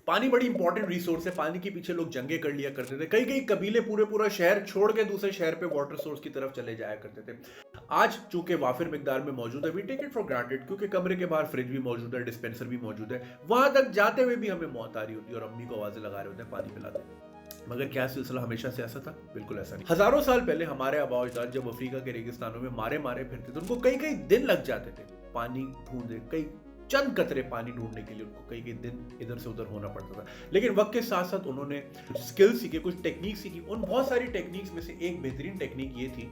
पानी बड़ी important resource है, पानी के पीछे लोग जंगे कर लिया करते थे, कई कई कबीले पूरे पूरा शहर छोड़ के दूसरे शहर पे वाटर सोर्स की तरफ चले जाया करते थे। आज चूंकि वाफिर मिकदार में मौजूद है, we take it for granted, क्योंकि कमरे के बाहर फ्रिज भी मौजूद है, डिस्पेंसर भी मौजूद है, वहां तक जाते हुए भी हमें मौत आ रही होती है और अम्मी को आवाजें लगा रहे होते हैं पानी पिलाते। मगर क्या सिलसिला हमेशा से ऐसा था? बिल्कुल ऐसा नहीं। हजारों साल पहले हमारे आबा अजदाद जब अफ्रीका के रेगिस्तानों में मारे मारे फिरते थे, उनको कई कई दिन लग जाते थे पानी ढूंढने, कई चंद कतरे पानी ढूंढने के लिए उनको कई कई दिन इधर से उधर होना पड़ता था। लेकिन वक्त के साथ साथ उन्होंने कुछ स्किल सीखे, कुछ टेक्निक सीखी। उन बहुत सारी टेक्निक्स में से एक बेहतरीन टेक्निक ये थी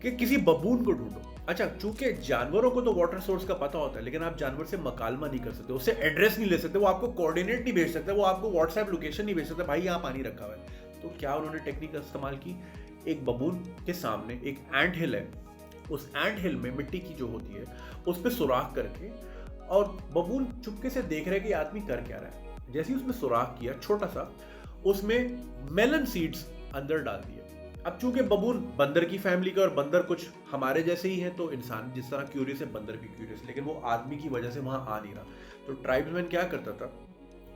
कि किसी बबून को ढूंढो। अच्छा, चूंकि जानवरों को तो वाटर सोर्स का पता होता है, लेकिन आप जानवर से मकालमा नहीं कर सकते, उससे एड्रेस नहीं ले सकते, वो आपको कोऑर्डिनेट नहीं भेज सकता, वो आपको व्हाट्सएप लोकेशन नहीं भेज सकता, भाई यहाँ पानी रखा हुआ है। तो क्या उन्होंने टेक्निक का इस्तेमाल की? एक बबून के सामने एक एंट हिल है, उस एंट हिल में मिट्टी की जो होती है उस पर सुराख करके, और बबून चुपके से देख रहे कि आदमी कर क्या रहा है। जैसे ही उसमें सुराख किया छोटा सा, उसमें मेलन सीड्स अंदर डाल दिए। अब चूंकि बबून बंदर की फैमिली का और बंदर कुछ हमारे जैसे ही है, तो इंसान जिस तरह क्यूरियस है बंदर भी क्यूरियस, लेकिन वो आदमी की वजह से वहां आ नहीं रहा। तो ट्राइब्समैन क्या करता था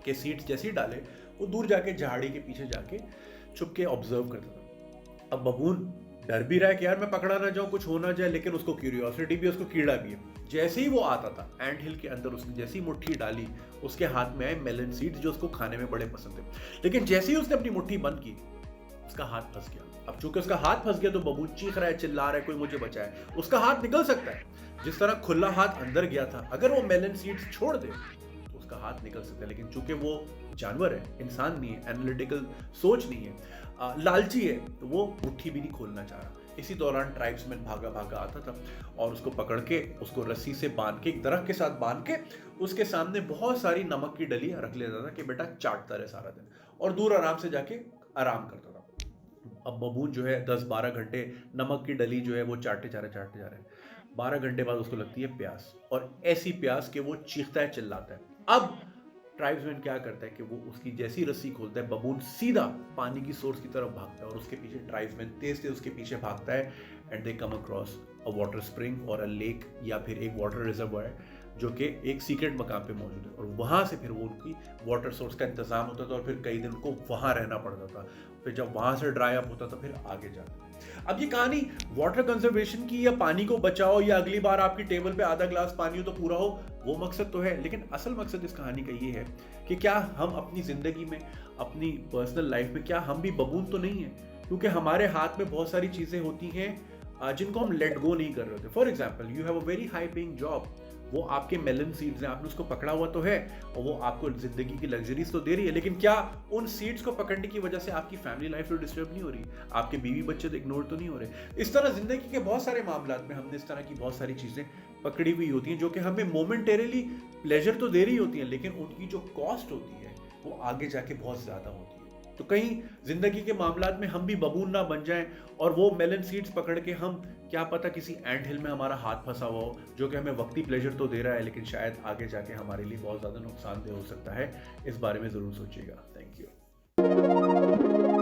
कि सीड्स जैसे ही डाले, वो दूर जाके झाड़ी के पीछे जाके छुप के ऑब्जर्व करता था। अब बबून डर भी रहा है कि यार मैं पकड़ा ना जाऊं, कुछ हो ना जाए, लेकिन उसको क्यूरियोसिटी भी, उसको कीड़ा भी है। जैसे ही वो आता था एंट हिल के अंदर, उसने जैसी मुट्ठी डाली, उसके हाथ में आए मेलन सीड्स जो उसको खाने में बड़े पसंद थे। लेकिन जैसे ही उसने अपनी मुट्ठी बंद की, उसका हाथ फंस गया। अब चूंकि उसका हाथ फंस गया तो बबून चीख रहा है, चिल्ला रहा है, कोई मुझे बचाए। उसका हाथ निकल सकता है, जिस तरह खुला हाथ अंदर गया था, अगर वो मेलन सीड्स छोड़ दे तो उसका हाथ निकल सकता है। लेकिन चूंकि वो जानवर है, इंसान नहीं है, एनालिटिकल सोच नहीं है, लालची है, तो वो मुट्ठी भी नहीं खोलना चाह रहा। इसी दौरान ट्राइब्समैन भागा भागा आता था और उसको पकड़ के, उसको रस्सी से बांध के, एक दरख्त के साथ बांध के, उसके सामने बहुत सारी नमक की डलियां रख लेता था कि बेटा चाटता रहे सारा दिन, और दूर आराम से जाके आराम करता था। अब बबून जो है 10-12 घंटे नमक की डली जो है वो चाटते जा रहे हैं। 12 घंटे बाद उसको लगती है प्यास, और ऐसी प्यास कि वो चीखता है, चिल्लाता है। अब ट्राइब्समैन क्या करता है कि वो उसकी जैसी रस्सी खोलता है, बबून सीधा पानी की सोर्स की तरफ भागता है, और उसके पीछे ट्राइब्समैन तेज तेज उसके पीछे भागता है। And they come across a water spring और अ लेक, या फिर एक वाटर रिजर्वायर जो कि एक सीक्रेट मकाम पे मौजूद है, और वहां से फिर वो उनकी वाटर सोर्स का इंतजाम होता था, और फिर कई दिन उनको वहां रहना पड़ता था। फिर जब वहां से ड्राई अप होता था, फिर आगे जाता। अब ये कहानी वाटर कंजर्वेशन की, या पानी को बचाओ, या अगली बार आपकी टेबल पे आधा ग्लास पानी हो तो पूरा हो, वो मकसद तो है, लेकिन असल मकसद इस कहानी का ये है कि क्या हम अपनी जिंदगी में, अपनी पर्सनल लाइफ में, क्या हम भी बबून तो नहीं है? क्योंकि हमारे हाथ में बहुत सारी चीजें होती हैं जिनको हम लेट गो नहीं कर रहे होते। For example, you have a very high paying job, वो आपके मेलन सीड्स हैं, आपने उसको पकड़ा हुआ तो है, और वो आपको जिंदगी की लग्जरीज तो दे रही है, लेकिन क्या उन सीड्स को पकड़ने की वजह से आपकी फैमिली लाइफ तो डिस्टर्ब नहीं हो रही, आपके बीवी बच्चे तो इग्नोर तो नहीं हो रहे? इस तरह जिंदगी के बहुत सारे मामलात में हमने इस तरह की बहुत सारी चीजें पकड़ी हुई होती हैं, जो कि हमें मोमेंटेरली प्लेजर तो दे रही होती हैं, लेकिन उनकी जो कॉस्ट होती है वो आगे जाके बहुत ज्यादा होती है। तो कहीं जिंदगी के मामलात में हम भी बबून ना बन जाएं, और वो मेलन सीड्स पकड़ के हम, क्या पता किसी एंट हिल में हमारा हाथ फंसा हुआ हो, जो कि हमें वक्ती प्लेजर तो दे रहा है, लेकिन शायद आगे जाके हमारे लिए बहुत ज्यादा नुकसानदेह हो सकता है। इस बारे में जरूर सोचिएगा। Thank you.